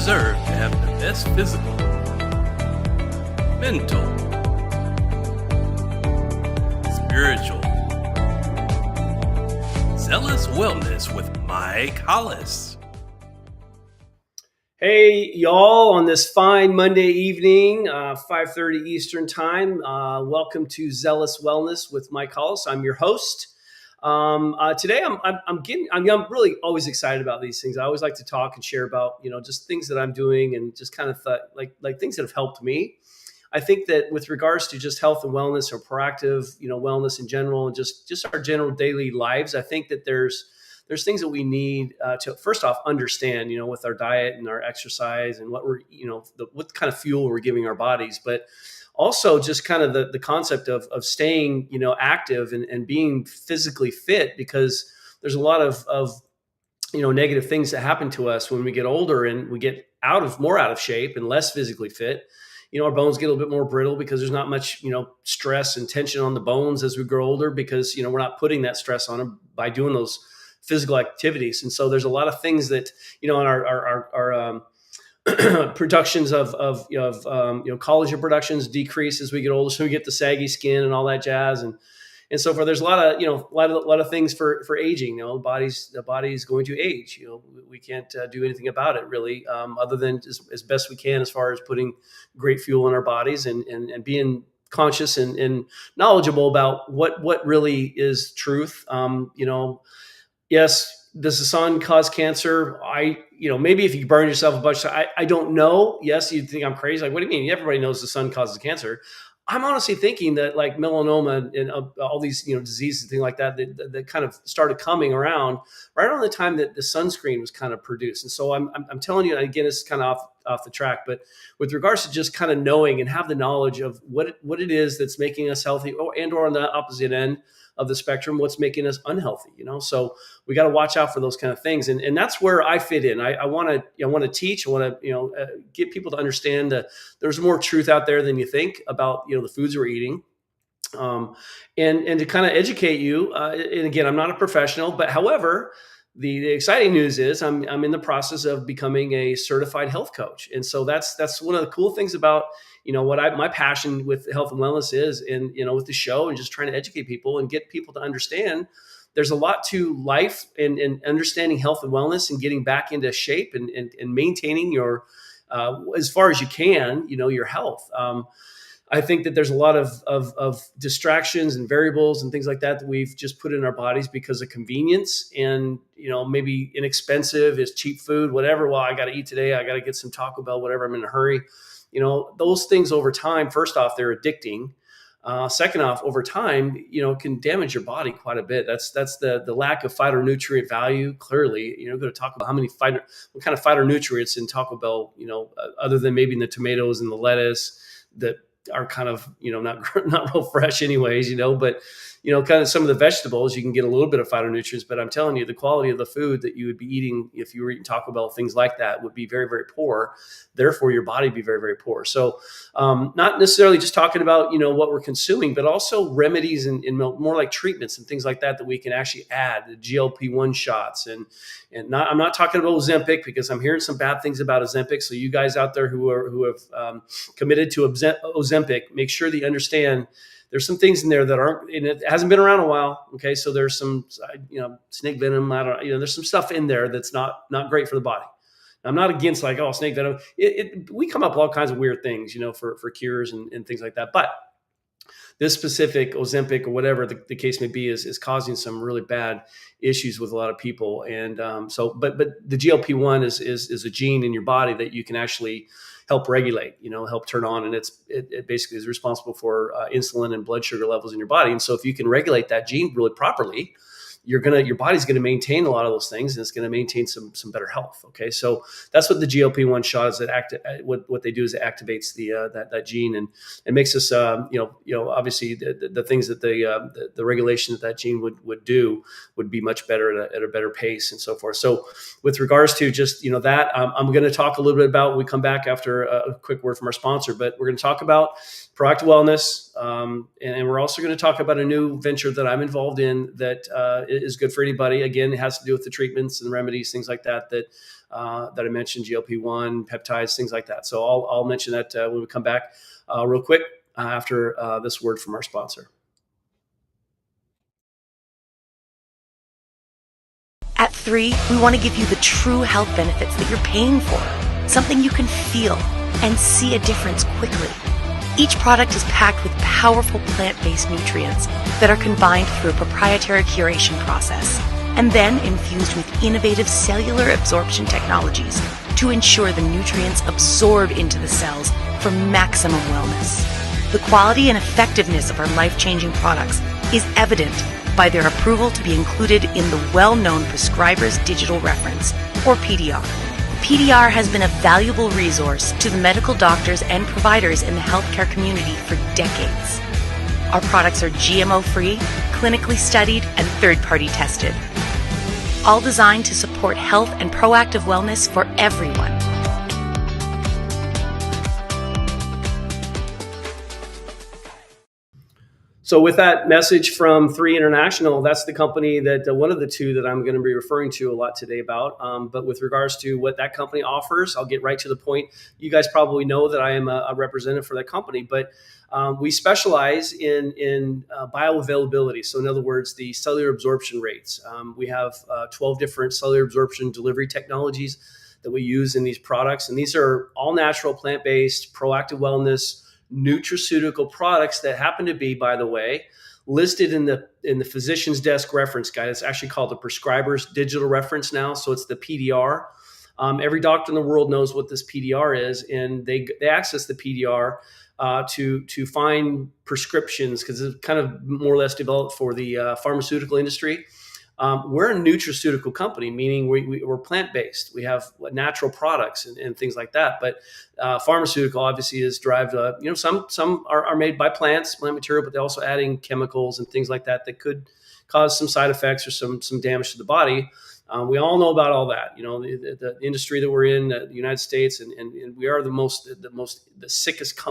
deserve to have the best physical, mental, spiritual, Zealous Wellness with Mike Hollis. Hey, y'all, on this fine Monday evening, 5:30 Eastern Time. Welcome to Zealous Wellness with Mike Hollis. I'm your host. Today, I'm really always excited about these things. I always like to talk and share about, just things that I'm doing and just kind of like things that have helped me. I think that with regards to just health and wellness or proactive, wellness in general, and just our general daily lives, I think that there's things that we need to first off understand, with our diet and our exercise and what we're, what kind of fuel we're giving our bodies, but also just kind of the concept of staying, active and being physically fit, because there's a lot of negative things that happen to us when we get older and we get more out of shape and less physically fit. Our bones get a little bit more brittle because there's not much, stress and tension on the bones as we grow older, because, we're not putting that stress on them by doing those physical activities. And so there's a lot of things that, in our productions of collagen productions decrease as we get older. So we get the saggy skin and all that jazz. And so forth. There's a lot of things for aging. The body is going to age. We can't do anything about it really, other than as best we can as far as putting great fuel in our bodies and being conscious and knowledgeable about what really is truth. Yes. Does the sun cause cancer? Maybe if you burn yourself a bunch, I don't know. Yes, you'd think I'm crazy. Like, what do you mean? Everybody knows the sun causes cancer. I'm honestly thinking that like melanoma and all these, diseases and things like that kind of started coming around right around the time that the sunscreen was kind of produced. And so I'm telling you, again, it's kind of off the track, but with regards to just kind of knowing and have the knowledge of what it is that's making us healthy, or on the opposite end of the spectrum, what's making us unhealthy, so we got to watch out for those kind of things. And that's where I fit in. I want to teach, I want to, get people to understand that there's more truth out there than you think about, the foods we're eating. And to kind of educate you. And again, I'm not a professional, but however, the exciting news is I'm in the process of becoming a certified health coach. And so that's one of the cool things about, my passion with health and wellness is, and, with the show and just trying to educate people and get people to understand there's a lot to life and understanding health and wellness and getting back into shape and maintaining your, as far as you can, your health. I think that there's a lot of distractions and variables and things like that we've just put in our bodies because of convenience and, maybe inexpensive is cheap food, whatever. Well, I got to eat today. I got to get some Taco Bell, whatever. I'm in a hurry. Those things over time, first off, they're addicting. Second off, over time, can damage your body quite a bit. That's the lack of phytonutrient value. Clearly, go to talk about what kind of phytonutrients in Taco Bell, other than maybe in the tomatoes and the lettuce that are kind of, not real fresh anyways, but, kind of some of the vegetables, you can get a little bit of phytonutrients, but I'm telling you, the quality of the food that you would be eating if you were eating Taco Bell, things like that would be very, very poor. Therefore, your body would be very, very poor. So not necessarily just talking about, what we're consuming, but also remedies and more like treatments and things like that we can actually add, the GLP-1 shots. And I'm not talking about Ozempic, because I'm hearing some bad things about Ozempic. So you guys out there who have committed to Ozempic, make sure that you understand there's some things in there that aren't, and it hasn't been around a while. Okay. So there's some, snake venom. There's some stuff in there that's not great for the body. I'm not against snake venom. We come up with all kinds of weird things, for cures and things like that. But this specific Ozempic or whatever the case may be is causing some really bad issues with a lot of people. And but the GLP-1 is a gene in your body that you can actually help regulate, help turn on. And it basically is responsible for insulin and blood sugar levels in your body. And so if you can regulate that gene really properly, your body's going to maintain a lot of those things, and it's going to maintain some better health. Okay. So that's what the GLP-1 shot is. What they do is it activates that gene and it makes us, obviously the things that the regulation that gene would do would be much better at a better pace and so forth. So with regards to just, that, I'm going to talk a little bit about when we come back after a quick word from our sponsor, but we're going to talk about proactive wellness, And we're also going to talk about a new venture that I'm involved in that is good for anybody. Again, it has to do with the treatments and remedies, things like that I mentioned, GLP-1, peptides, things like that. So I'll mention that when we come back real quick after this word from our sponsor. At 3, we want to give you the true health benefits that you're paying for, something you can feel and see a difference quickly. Each product is packed with powerful plant-based nutrients that are combined through a proprietary curation process and then infused with innovative cellular absorption technologies to ensure the nutrients absorb into the cells for maximum wellness. The quality and effectiveness of our life-changing products is evident by their approval to be included in the well-known Prescriber's Digital Reference, or PDR. PDR has been a valuable resource to the medical doctors and providers in the healthcare community for decades. Our products are GMO-free, clinically studied, and third-party tested, all designed to support health and proactive wellness for everyone. So with that message from 3 International, that's the company that one of the two that I'm going to be referring to a lot today about. But with regards to what that company offers, I'll get right to the point. You guys probably know that I am a representative for that company, but we specialize in bioavailability. So in other words, the cellular absorption rates. We have 12 different cellular absorption delivery technologies that we use in these products. And these are all natural, plant-based, proactive wellness, nutraceutical products that happen to be, by the way, listed in the physician's desk reference guide. It's actually called the Prescriber's Digital Reference now. So it's the PDR. Every doctor in the world knows what this PDR is, and they access the PDR to find prescriptions because it's kind of more or less developed for the pharmaceutical industry. We're a nutraceutical company, meaning we're plant-based. We have natural products and things like that. But pharmaceutical obviously is derived. Some are made by plants, plant material, but they're also adding chemicals and things like that could cause some side effects or some damage to the body. We all know about all that. The industry that we're in, the United States, and we are the sickest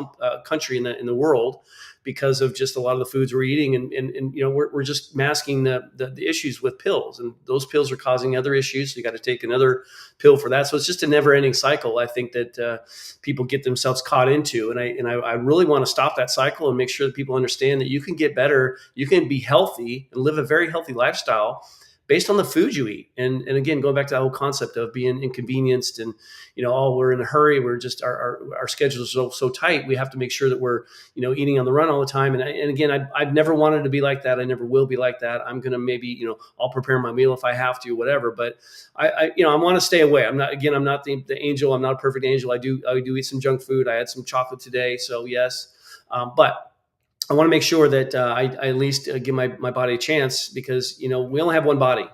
country in the world because of just a lot of the foods we're eating, and we're just masking the issues with pills, and those pills are causing other issues. So you got to take another pill for that. So it's just a never-ending cycle. I think that people get themselves caught into, and I really want to stop that cycle and make sure that people understand that you can get better, you can be healthy and live a very healthy lifestyle based on the food you eat. And again, going back to that whole concept of being inconvenienced and, we're in a hurry. We're just, our schedules are so tight. We have to make sure that we're, eating on the run all the time. And again, I've never wanted to be like that. I never will be like that. I'm going to maybe, I'll prepare my meal if I have to, whatever. But I want to stay away. I'm not the angel. I'm not a perfect angel. I do eat some junk food. I had some chocolate today. So yes. But I want to make sure that I at least give my body a chance because, we only have one body,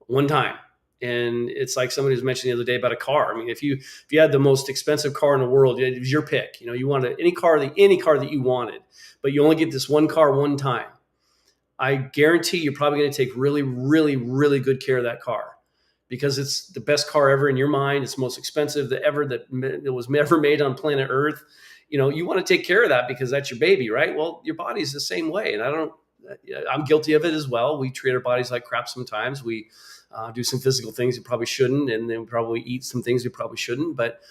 one time. And it's like somebody was mentioning the other day about a car. I mean, if you had the most expensive car in the world, it was your pick. You wanted any car that you wanted, but you only get this one car one time. I guarantee you're probably going to take really, really, really good care of that car because it's the best car ever in your mind. It's the most expensive that was ever made on planet Earth. You want to take care of that because that's your baby, right? Well, your body's the same way. And I'm guilty of it as well. We treat our bodies like crap sometimes. We do some physical things you probably shouldn't, and then we probably eat some things you probably shouldn't. But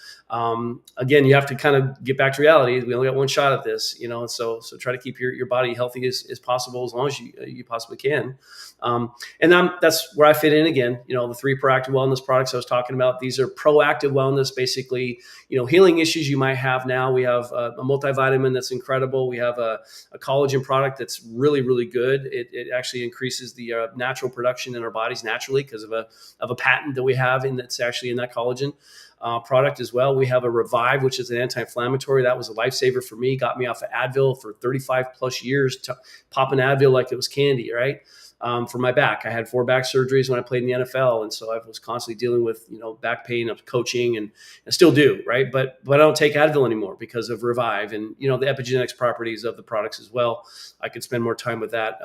again, you have to kind of get back to reality. We only got one shot at this, so try to keep your body healthy as possible, as long as you possibly can. That's where I fit in again. The 3 proactive wellness products I was talking about, these are proactive wellness, basically, healing issues you might have now. We have a multivitamin that's incredible. We have a collagen product that's really, really good. It actually increases the natural production in our bodies naturally because of a patent that we have that's actually in that collagen product as well. We have a Revive, which is an anti-inflammatory. That was a lifesaver for me. Got me off of Advil for 35 plus years, popping Advil like it was candy, right? For my back. I had 4 back surgeries when I played in the NFL. And so I was constantly dealing with, back pain of coaching and I still do, right? But I don't take Advil anymore because of Revive and, the epigenetics properties of the products as well. I could spend more time with that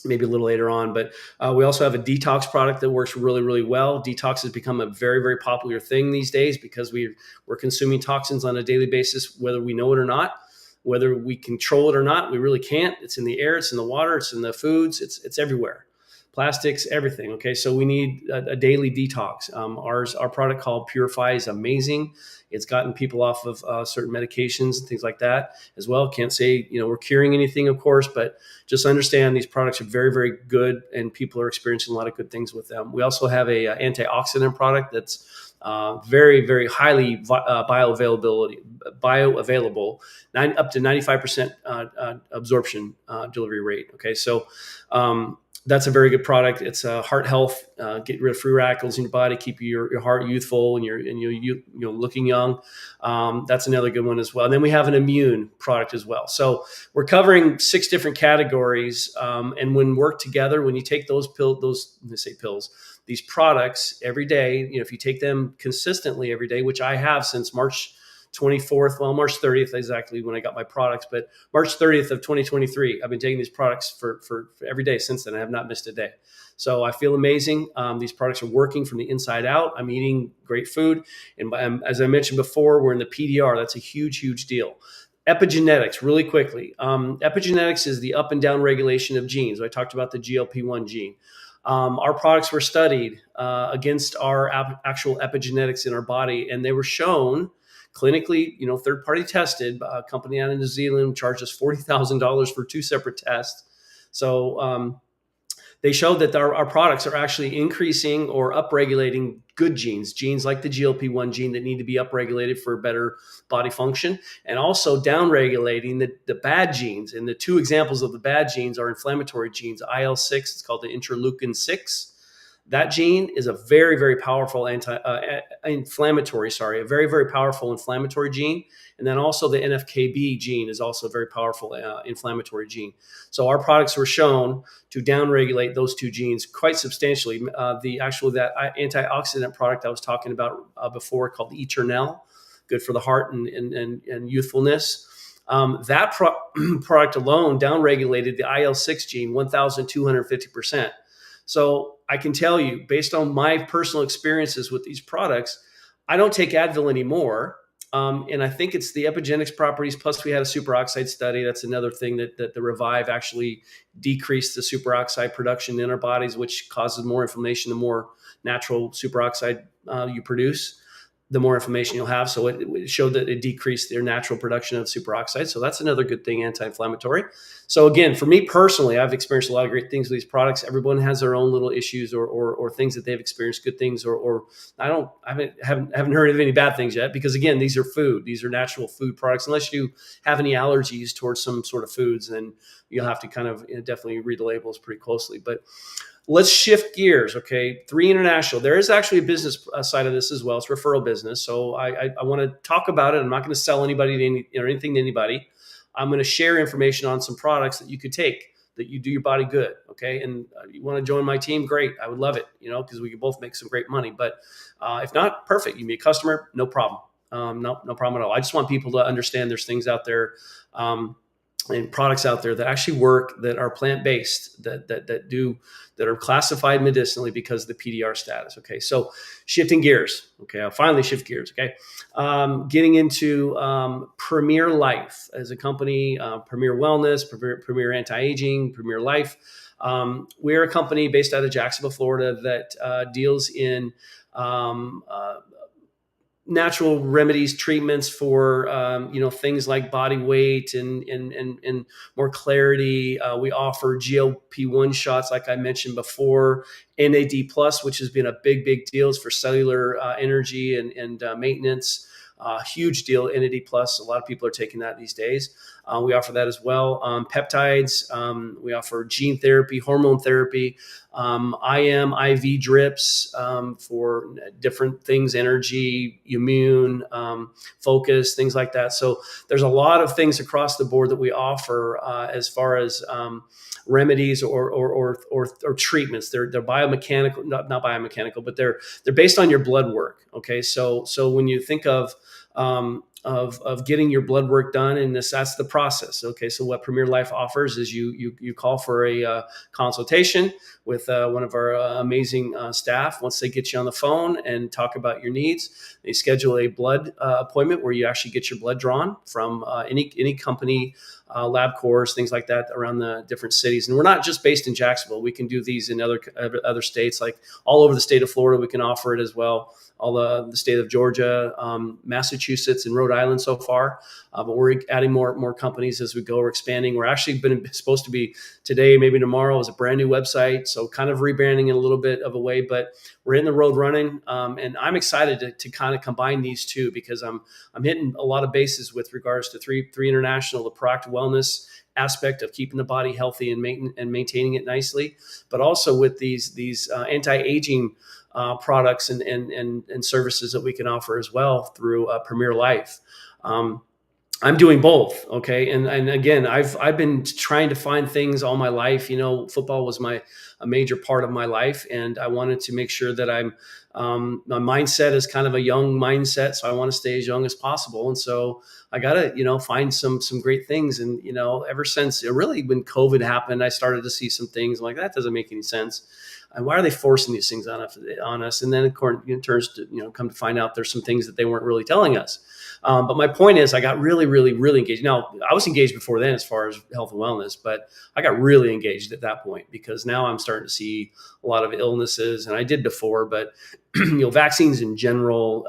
maybe a little later on. But we also have a detox product that works really, really well. Detox has become a very, very popular thing these days because we're consuming toxins on a daily basis, whether we know it or not. whether we control it or not. We really can't. It's in the air, it's in the water, it's in the foods, it's everywhere. Plastics, everything. Okay, so we need a daily detox. Our product called Purify is amazing. It's gotten people off of certain medications and things like that as well. Can't say we're curing anything, of course, but just understand these products are very, very good, and people are experiencing a lot of good things with them. We also have a antioxidant product that's very, very highly bioavailable, up to 95% absorption delivery rate. Okay, so that's a very good product. It's heart health, get rid of free radicals in your body, keep your heart youthful and you're looking young. That's another good one as well. And then we have an immune product as well. So we're covering 6 different categories. And when work together, when you take those these products every day, if you take them consistently every day, which I have since March 24th, March 30th, exactly when I got my products, but March 30th of 2023, I've been taking these products for every day since then. I have not missed a day. So I feel amazing. These products are working from the inside out. I'm eating great food. And as I mentioned before, we're in the PDR. That's a huge, huge deal. Epigenetics, really quickly. Epigenetics is the up and down regulation of genes. I talked about the GLP-1 gene. Our products were studied against our actual epigenetics in our body, and they were shown clinically, third-party tested. A company out in New Zealand charged us $40,000 for 2 separate tests. So they showed that our products are actually increasing or upregulating good genes like the GLP-1 gene that need to be upregulated for better body function, and also downregulating the bad genes. And the 2 examples of the bad genes are inflammatory genes. IL-6, it's called the interleukin-6. That gene is a very, very powerful inflammatory gene. And then also the NFKB gene is also a very powerful inflammatory gene. So our products were shown to downregulate those 2 genes quite substantially. That antioxidant product I was talking about before, called Eternel, good for the heart and youthfulness. That product alone downregulated the IL-6 gene 1,250%. So I can tell you, based on my personal experiences with these products, I don't take Advil anymore. And I think it's the epigenetics properties. Plus, we had a superoxide study. That's another thing that the Revive actually decreased the superoxide production in our bodies, which causes more inflammation. The more natural superoxide you produce, the more inflammation you'll have. So it showed that it decreased their natural production of superoxide. So that's another good thing, anti-inflammatory. So again, for me personally, I've experienced a lot of great things with these products. Everyone has their own little issues or things that they've experienced, good things, or I haven't heard of any bad things yet, because again, these are food. These are natural food products. Unless you have any allergies towards some sort of foods, then you'll have to kind of definitely read the labels pretty closely. But let's shift gears, okay? 3 International. There is actually a business side of this as well. It's referral business. So I want to talk about it. I'm not going to sell anybody anything to anybody. I'm going to share information on some products that you could take that you do your body good, okay? And you want to join my team? Great. I would love it, because we could both make some great money. But if not, perfect. You can be a customer, no problem. No problem at all. I just want people to understand there's things out there and products out there that actually work, that are plant-based, that are classified medicinally because of the PDR status. Okay, so shifting gears. Okay, I'll finally shift gears. Okay, getting into Premier Life as a company, Premier Wellness, Premier Anti-Aging, Premier Life. We're a company based out of Jacksonville, Florida, that deals in natural remedies, treatments for things like body weight and more clarity. We offer GLP-1 shots, like I mentioned before, NAD+, which has been a big deal for cellular energy and maintenance. Huge deal, NAD+. A lot of people are taking that these days. We offer that as well. Peptides. We offer gene therapy, hormone therapy, IV drips for different things, energy, immune, focus, things like that. So there's a lot of things across the board that we offer as far as remedies or treatments. They're biomechanical, not biomechanical, but they're based on your blood work. Okay, so when you think of of getting your blood work done, and that's the process. Okay, so what Premier Life offers is you call for a consultation with one of our amazing staff. Once they get you on the phone and talk about your needs, they schedule a blood appointment where you actually get your blood drawn from any company, LabCorp, things like that around the different cities. And we're not just based in Jacksonville. We can do these in other states, like all over the state of Florida. We can offer it as well. All the state of Georgia, Massachusetts, and Rhode Island so far. But we're adding more companies as we go. We're expanding. We're actually supposed to be today, maybe tomorrow, is a brand new website. So kind of rebranding in a little bit of a way, but we're in the road running. And I'm excited to kind of combine these two, because I'm hitting a lot of bases with regards to three international, the proactive wellness aspect of keeping the body healthy and maintaining it nicely, but also with these anti-aging products and services that we can offer as well through Premier Life. I'm doing both. Okay. And again, I've been trying to find things all my life. Football was a major part of my life, and I wanted to make sure that my mindset is kind of a young mindset. So I want to stay as young as possible. And so I got to, find some great things. And, ever since really when COVID happened, I started to see some things like that doesn't make any sense. And why are they forcing these things on us? And then it turns to, come to find out there's some things that they weren't really telling us. But my point is, I got really, really, really engaged. Now, I was engaged before then as far as health and wellness, but I got really engaged at that point, because now I'm starting to see a lot of illnesses, and I did before, but vaccines in general,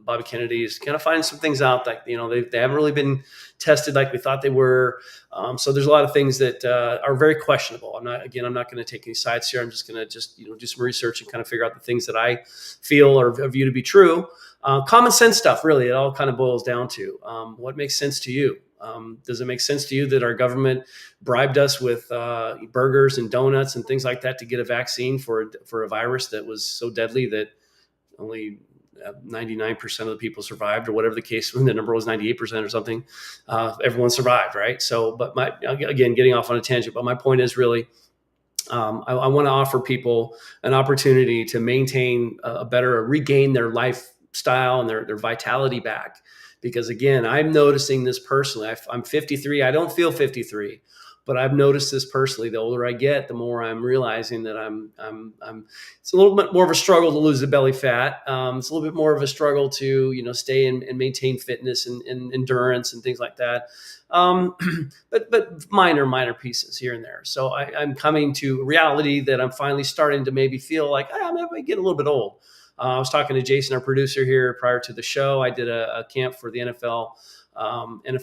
Bobby Kennedy is kind of finding some things out that, they haven't really been tested like we thought they were. So there's a lot of things that are very questionable. I'm not going to take any sides here. I'm just going to do some research and kind of figure out the things that I feel or view to be true. Common sense stuff, really, it all kind of boils down to what makes sense to you. Does it make sense to you that our government bribed us with burgers and donuts and things like that to get a vaccine for a virus that was so deadly that only 99% of the people survived, or whatever the case, when the number was 98% or something, everyone survived, right? So, but again, getting off on a tangent, but my point is really, I want to offer people an opportunity to maintain regain their lifestyle and their vitality back. Because again, I'm noticing this personally. I'm 53. I don't feel 53, but I've noticed this personally. The older I get, the more I'm realizing that it's a little bit more of a struggle to lose the belly fat. It's a little bit more of a struggle to, stay and maintain fitness and endurance and things like that. But minor pieces here and there. So I'm coming to reality that I'm finally starting to maybe feel like I'm getting a little bit old. I was talking to Jason, our producer here, prior to the show. I did a camp for the NFL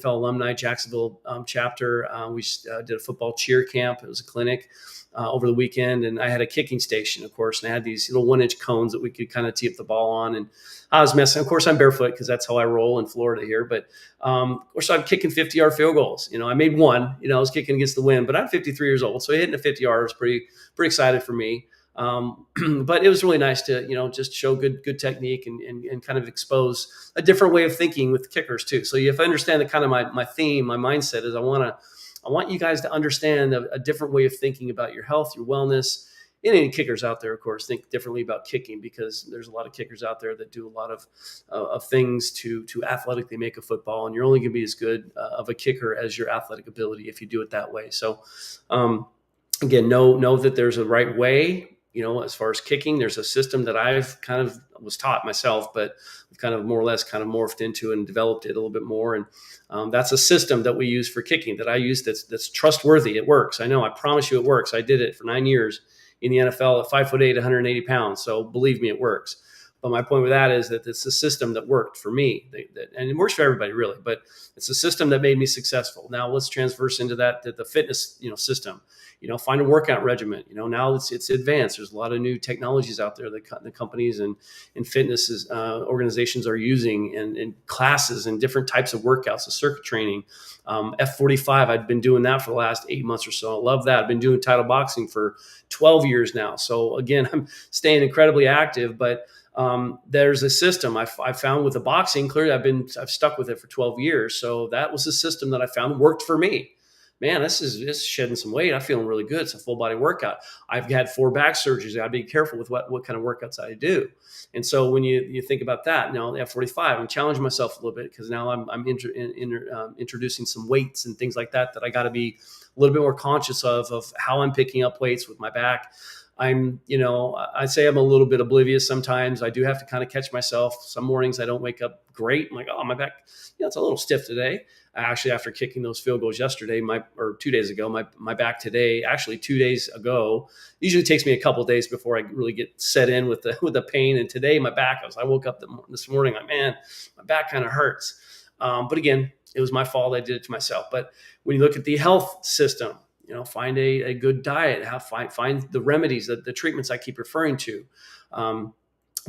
alumni Jacksonville chapter. We did a football cheer camp. It was a clinic over the weekend, and I had a kicking station, of course, and I had these little 1-inch cones that we could kind of tee up the ball on. And I was messing. Of course, I'm barefoot because that's how I roll in Florida here. But of course, I'm kicking 50-yard field goals. I made one. I was kicking against the wind, but I'm 53 years old, so hitting a 50-yard was pretty excited for me. But it was really nice to, just show good technique and kind of expose a different way of thinking with kickers too. So you have to understand that kind of my theme, my mindset is I want you guys to understand a different way of thinking about your health, your wellness. And any kickers out there, of course, think differently about kicking, because there's a lot of kickers out there that do a lot of things to athletically make a football. And you're only going to be as good of a kicker as your athletic ability if you do it that way. So, again, know that there's a right way. As far as kicking, there's a system that I've kind of was taught myself, but kind of more or less kind of morphed into and developed it a little bit more. And that's a system that we use for kicking that I use that's trustworthy. It works. I know. I promise you it works. I did it for 9 years in the NFL at 5'8", 180 pounds. So believe me, it works. But my point with that is that it's a system that worked for me, and it works for everybody really. But it's a system that made me successful. Now let's transverse into the fitness system. Find a workout regimen. Now it's advanced. There's a lot of new technologies out there that the companies and fitness organizations are using, and classes and different types of workouts, the circuit training. F45, I've been doing that for the last 8 months or so. I love that. I've been doing title boxing for 12 years now. So again, I'm staying incredibly active, but there's a system I found with the boxing. Clearly, I've stuck with it for 12 years. So that was a system that I found worked for me. man, this is shedding some weight. I'm feeling really good. It's a full body workout. I've had 4 back surgeries. I got to be careful with what kind of workouts I do. And so when you think about that, now at 45, I'm challenging myself a little bit because now I'm introducing some weights and things like that I got to be a little bit more conscious of how I'm picking up weights with my back. I'd say I'm a little bit oblivious sometimes. I do have to kind of catch myself. Some mornings I don't wake up great. I'm like, oh, my back, it's a little stiff today. Actually, after kicking those field goals yesterday, or 2 days ago, my back today, actually 2 days ago, usually takes me a couple of days before I really get set in with the pain. And today my back, I woke up this morning, like, man, my back kind of hurts. But again, it was my fault. I did it to myself. But when you look at the health system, find a good diet, find the remedies, the treatments I keep referring to.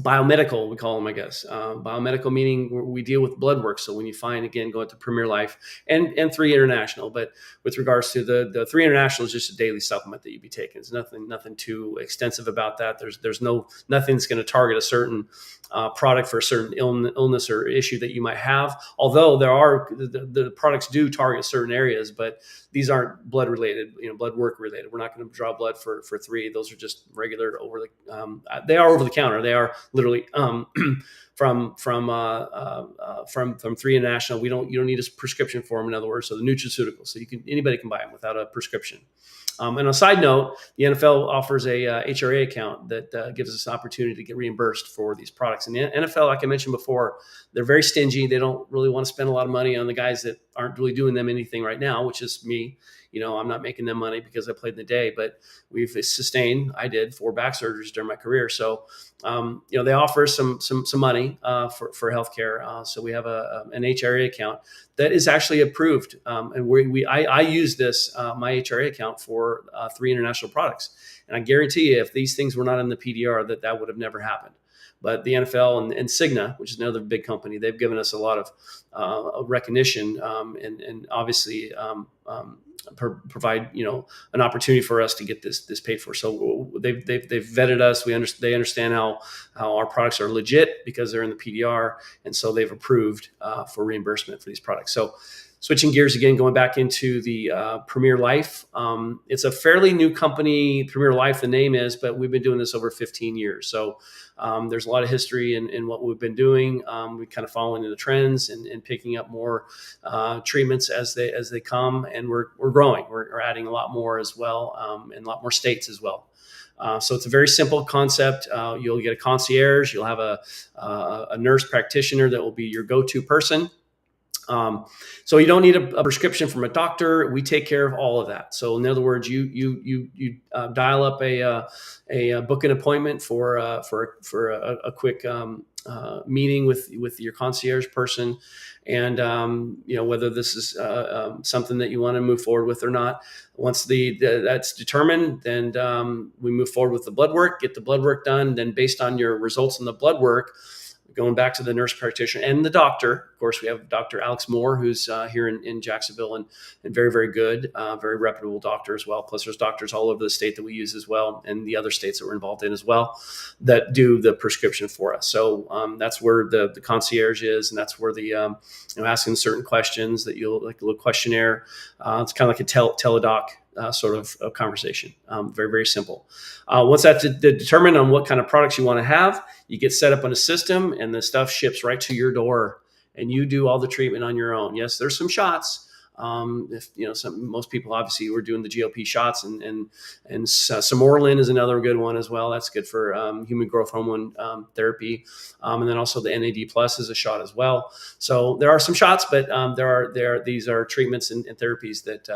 Biomedical, we call them, I guess. Biomedical meaning we deal with blood work. So when you find, again, go to Premier Life and 3 International. But with regards to the 3 International is just a daily supplement that you'd be taking. It's nothing too extensive about that. There's nothing that's going to target a certain product for a certain illness or issue that you might have. Although there are the products do target certain areas, but these aren't blood related, blood work related. We're not going to draw blood for 3. Those are just regular they are over the counter. They are literally from 3 International. You don't need a prescription for them. In other words, so the nutraceuticals. So anybody can buy them without a prescription. And on a side note, the NFL offers a HRA account that gives us an opportunity to get reimbursed for these products. And the NFL, like I mentioned before, they're very stingy. They don't really want to spend a lot of money on the guys that aren't really doing them anything right now, which is me. I'm not making them money because I played in the day, but I did 4 back surgeries during my career. So, they offer some money for healthcare. So we have an HRA account that is actually approved. And I use this, my HRA account for 3 International products. And I guarantee you, if these things were not in the PDR, that would have never happened. But the NFL and Cigna, which is another big company, they've given us a lot of recognition and obviously provide an opportunity for us to get this paid for. So they've vetted us. They understand how our products are legit because they're in the PDR, and so they've approved for reimbursement for these products. So switching gears again, going back into the Premier Life. It's a fairly new company, Premier Life, the name is, but we've been doing this over 15 years. So there's a lot of history in what we've been doing. We kind of following the trends and picking up more treatments as they come, and we're growing. We're adding a lot more as well, and a lot more states as well. So it's a very simple concept. You'll get a concierge. You'll have a nurse practitioner that will be your go-to person. So you don't need a prescription from a doctor. We take care of all of that. So in other words, you dial up a book an appointment for a quick meeting with your concierge person, and whether this is something that you want to move forward with or not. Once that's determined, then we move forward with the blood work. Get the blood work done. Then based on your results in the blood work, going back to the nurse practitioner and the doctor. Of course, we have Dr. Alex Moore, who's here in Jacksonville and very, very good, very reputable doctor as well. Plus there's doctors all over the state that we use as well, and the other states that we're involved in as well, that do the prescription for us. So that's where the concierge is, and that's where the asking certain questions that you'll like a little questionnaire. It's kind of like a teledoc sort of conversation. Very, very simple. Once that's determined on what kind of products you want to have, you get set up on a system, and the stuff ships right to your door, and you do all the treatment on your own. Yes, there's some shots. Most people obviously were doing the GLP shots, and Samoralin is another good one as well. That's good for human growth hormone therapy, and then also the NAD plus is a shot as well. So there are some shots, but these are treatments and therapies that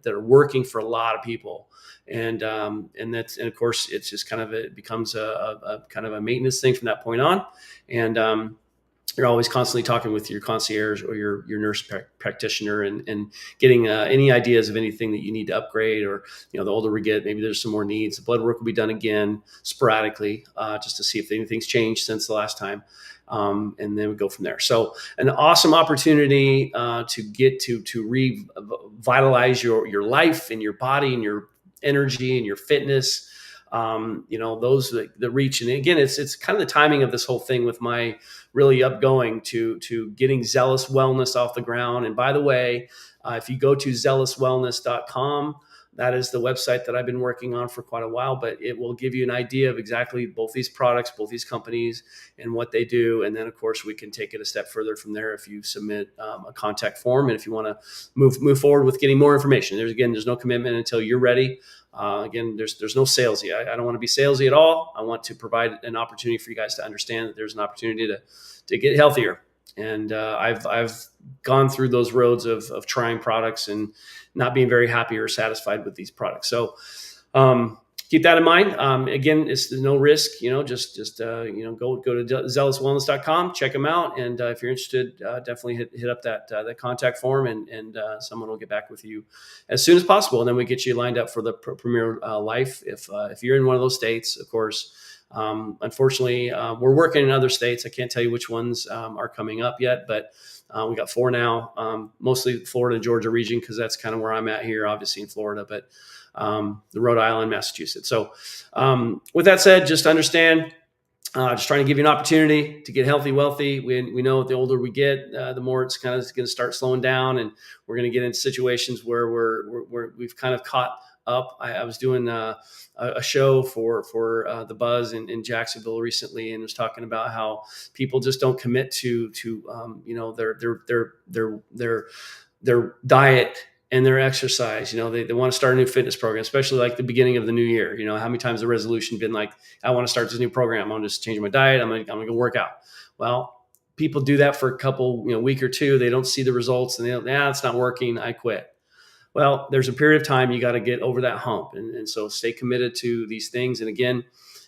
are working for a lot of people, and of course it's just it becomes a kind of a maintenance thing from that point on, and you're always constantly talking with your concierge or your nurse practitioner and getting any ideas of anything that you need to upgrade, or the older we get, maybe there's some more needs. The blood work will be done again sporadically, just to see if anything's changed since the last time, and then we go from there. So an awesome opportunity to get to revitalize your life and your body and your energy and your fitness. Those that reach, and again, it's kind of the timing of this whole thing with my really upgoing to getting Zealous Wellness off the ground. And by the way, If you go to zealouswellness.com, that is the website that I've been working on for quite a while, but it will give you an idea of exactly both these products, both these companies, and what they do. And then, of course, we can take it a step further from there if you submit a contact form, and if you want to move forward with getting more information. There's no commitment until you're ready. Again, there's no salesy. I don't want to be salesy at all. I want to provide an opportunity for you guys to understand that there's an opportunity to get healthier. And I've gone through those roads of trying products and not being very happy or satisfied with these products. So keep that in mind. Again, there's no risk. Just go to zealouswellness.com, check them out, and if you're interested, definitely hit up that contact form, and someone will get back with you as soon as possible, and then we get you lined up for the Premier Life. If you're in one of those states, of course. Unfortunately, we're working in other states. I can't tell you which ones are coming up yet, but we got 4 now, mostly Florida and Georgia region, because that's kind of where I'm at here, obviously in Florida, but the Rhode Island, Massachusetts. So with that said, just understand, just trying to give you an opportunity to get healthy, wealthy. We know the older we get, the more it's kind of going to start slowing down, and we're going to get into situations where we've kind of caught up. I was doing a show for the Buzz in Jacksonville recently, and was talking about how people just don't commit to their diet and their exercise. They want to start a new fitness program, especially like the beginning of the new year. How many times the resolution been like, I want to start this new program. I'm just changing my diet. I'm gonna go work out. Well, people do that for a couple, week or two. They don't see the results, and it's not working. I quit. Well, there's a period of time you got to get over that hump. And so stay committed to these things. And again,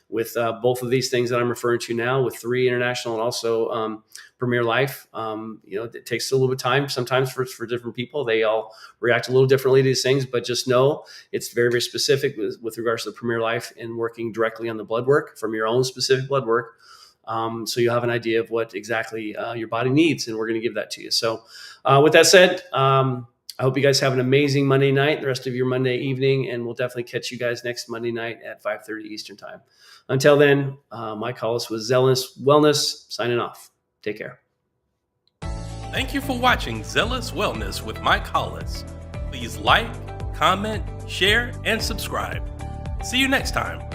with both of these things that I'm referring to now, with 3 International and also Premier Life, it takes a little bit of time sometimes for different people. They all react a little differently to these things, but just know it's very, very specific with regards to the Premier Life and working directly on the blood work from your own specific blood work. So you'll have an idea of what exactly your body needs, and we're going to give that to you. So with that said, I hope you guys have an amazing Monday night, the rest of your Monday evening, and we'll definitely catch you guys next Monday night at 5:30 Eastern Time. Until then, Mike Hollis with Zealous Wellness, signing off. Take care. Thank you for watching Zealous Wellness with Mike Hollis. Please like, comment, share, and subscribe. See you next time.